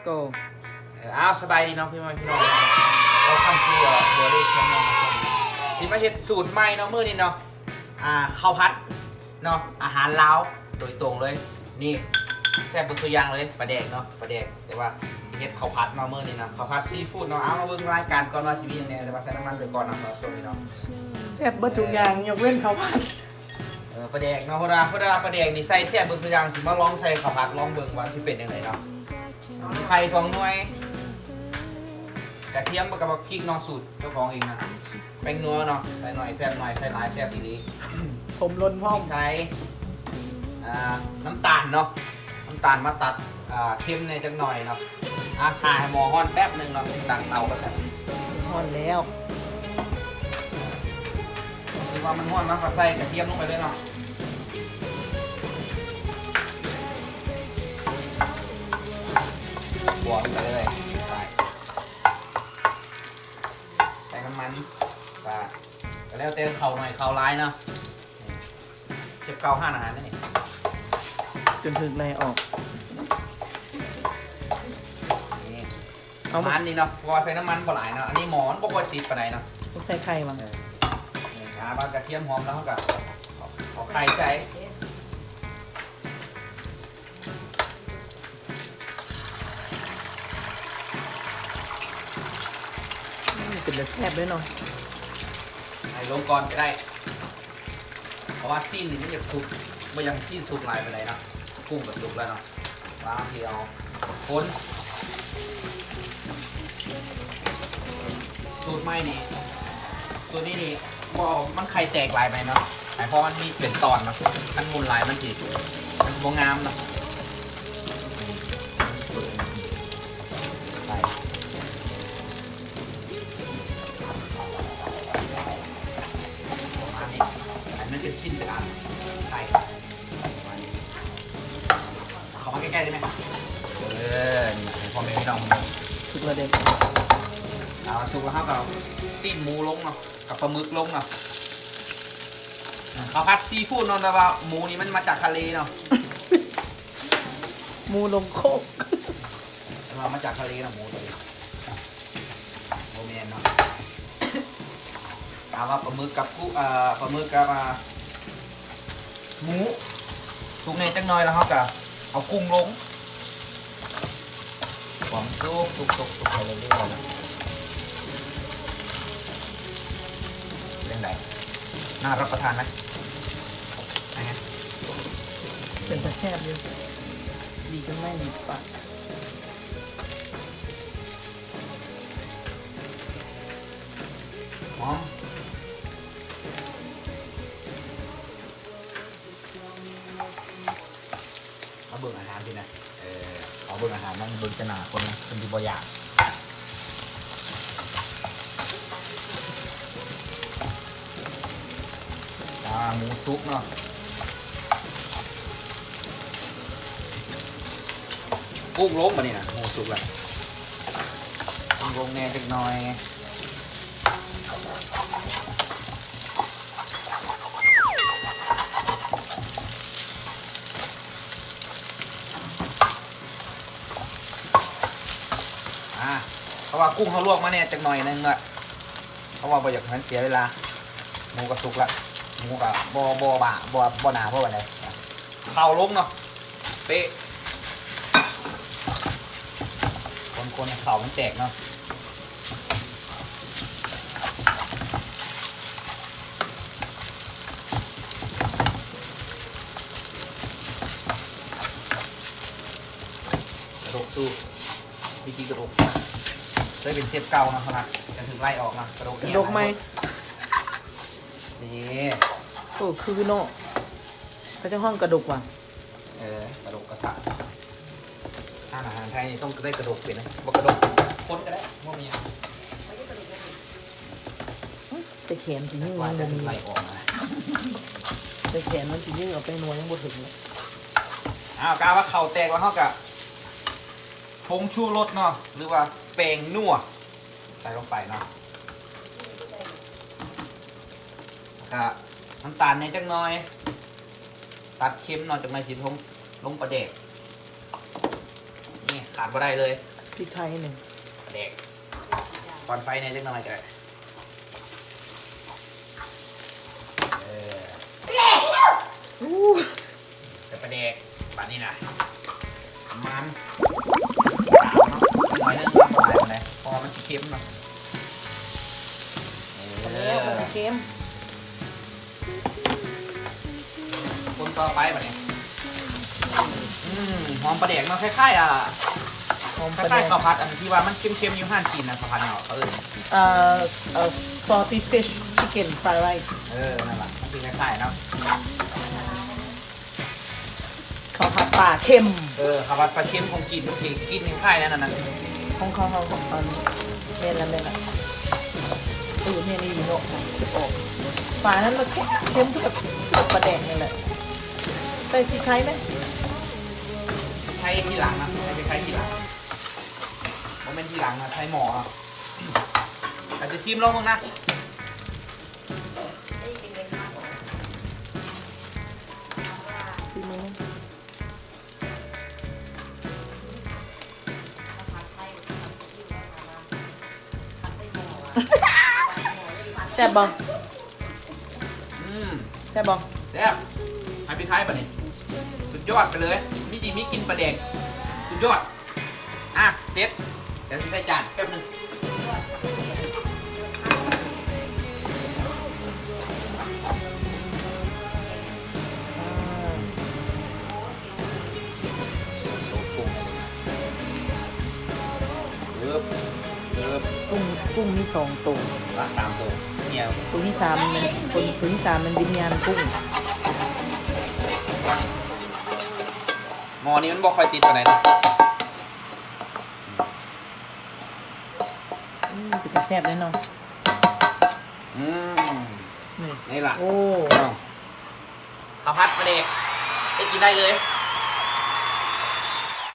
go อ้าวสบายดีเนาะพี่น้องเราทำตัวหัวเล็กเชียงนองนะครับสิมาเฮ็ดสูตรใหม่เนาะมื้อนี้เนาะข้าวผัดเนาะอาหารลาวโดยตรงเลยนี่แซ่บเป็นตัวอย่างเลยปลาแดกเนาะปลาแดกแต่ว่าสิเฮ็ดข้าวผัดเนาะมื้อนี้เนาะข้าวผัดซีฟู้ดเนาะเอามาเบิ่งรายการก่อนว่าสิมีหยังแหน่แต่ว่าใส่น้ำมันไปก่อนเนาะช่วงนี้เนาะ แซ่บเบิดทุกอย่างยกเว้นข้าวผัด ปลาแดกเนาะเพราะว่าปลาแดกนี่ใส่แซ่บเบิ่งตัวอย่างสิมาลองใส่ข้าวผัดลองเบิ่งว่าสิเป็นจังไดเนาะมีไข่2หน่วยกระเทียมกับพริกเนาะสูตรเจ้าของเองนะแป้งนัวเนาะใส่หน่อยแซ่บหน่อยใส่หลายแซ่บอีนี้ ผมล้นพร้อม ใช้น้ำตาลเนาะน้ำตาลมาตัดเค็มในจังหน่อยเนาะถ่ายให้หมอฮ้อนแป๊บหนึงเนาะตักเตาก็จะ หอนแล้ว คิดว่ามันฮ้อนเนาะก็ใส่กระเทียมลงไปเลยเนาะบวกไปเลยใส่น้ำมันก็แล้วแต่เข่าหน่อยเข่าร้ายเนาะเจ็บเก่า5 อาหารนั่นเอง จนถึงในออก นี่ประมาณนี้เนาะเพราะว่าใส่น้ำมันบ่หลายเนาะอันนี้หมอนบ่ค่อยติดปานใดเนาะ ต้องใส่ไข่บ้าง นี่บางกระเทียมหอมแล้วเขาก็เอาไข่ใส่ เป็นแต่แซ่บด้วยเนาะ ไข่ลงก่อนก็ได้เพราะว่าซีนนี่มันอยากสุกไม่อยากให้ซีนสุกหลายไปไหนเนาะกุ้งกับสุกแล้วเนาะบางทีเอาคนสูตรใหม่นี่สูตรนี้นี่บ่มันไข่แตกหลายไปเนาะเพราะมันมีเป็นตอนเนาะมันมุนหลายมันจีมันบ่งามเนาะไปประมาณนี้อันนั้นเป็นชิ้นเป็นอันไข่เขามาใกล้ๆได้ไหมนี่ให้พ่อแม่พี่น้องดู สุกแล้วเด็ก เอาสุกแล้วครับเราซีนหมูลงเนาะกับปลาหมึกลงเนาะข้าวผัดซีฟู้ดเนาะแต่ว่าหมูนี่มันมาจากทะเลเนาะ หมูลงโคก มาจากทะเลนะหมูตัวนี้โมเมนเนาะถามว่าปลาหมึกกับกุ้งปลาหมึกกับหมูสุกในจังหน่อยแล้วเขาก็เอากุ้งลงหวังสุกไปเรื่อยๆนะเรื่องไหนน่ารับประทานไหมนะฮะ เป็นแต่แซ่บเลยดีจนไม่ดีปาก หอมมาเบิ่งอาหารสินะเอาเบิ่งอาหารนั่งเบิ่งจะหนาคนนะคนที่บ่อยากหมูซุปเนาะกุ้งล้มมานี่นะหมูซุปละกุ้งลงแน่จักหน่อยเพราะว่ากุ้งเขาลวกมาเนี่ยจักหน่อยนึงละเพราะว่าบ่อยากให้มันเสียเวลาหมูก็สุกละหมูก็บ่หนาเพราะว่าอะไรเข้าลงเนาะเป๊ะคนๆเข่ามันแตกเนาะกระดูกตู้พี่กีกระดูกได้เป็นเชฟเก่านะขนาดจะถึงไล่ออกนะกระดูก ดกไหม นี่ โอ้คือเนาะเขาจะห้องกระดูกว่ะ กระดูกกระสะอาหารไทยนี่ต้องได้กระดูกเป็นนะบอกกระดูกคนก็ได้พวกนี้ แต่แขนสียิ่ง ว่า มัน จะ บ่ ถึ มี งไล่ออกนะ แต่แขนมันสียิ่งเอาไปนวลยังบ่ถึงเลย กาว่าเข่าแตกแล้วเขากับผงชูรสเนาะหรือว่าแป้งนัวใส่ลงไปเนาะน้ำตาลในจังน้อยตัดเค็มเนาะจากในสีลงประเดกนี่ขาดไม่ได้เลย พริกไทยหนึ่ง ปลาแดกก่อนไฟในเล็กน้อยก็ได้อู้ จะปลาแดกปลานี่นะมันหน่อยนึงมันหลายมันเลยพอมันสีเค็มเนาะ แล้วมันเค็ม คนต่อไปแบบนี้หอมปลาแดกเนาะคล้ายๆหอม ค ปลาแด ล้าย ก ๆข้าวผัดอันที่ว่ามันเค็มๆอยู่ห้านจีนนะข้าวผัดเนาะเขาsalty fish chicken fried rice นั่นแหละมันคือคล้ายๆเนาะ ข้าวผัดปลาเค็ม ข้าวผัดปลาเค็มของจีนที่กินคล้ายๆนั่นน่ะ ของเขาเมนละเมนละเมนนี่โน่ออกปลานั้นมันเค็มที่แบบปลาแดกนี่แหละใส่พริกไทยไหม ใช้ที่หลังนะใช้ที่หลังโมเมนที่หลังนะใช้หมออาจจะซิมลองมึงนะ ซีมือแซ่บบ่แซ่บบ่ แซ่บให้พี่คล้ายป่ะนี่สุดยอดไปเลยมีจีมีกินปลาแดกสุดยอดเซ็ตเดี๋ยวใส่จานแป๊บนึงกุ้งมี2ตัว 3 ตัวเนี่ย ตัวที่3มันตัวที่3มันวิญญาณกุ้ง หมอนี้มันบอกคอยติดตัวไหนนะ เป็นแซ่บแน่นอน นี่ล่ะ โอ้ ข้าวผัดปลาแดกได้กินได้เลย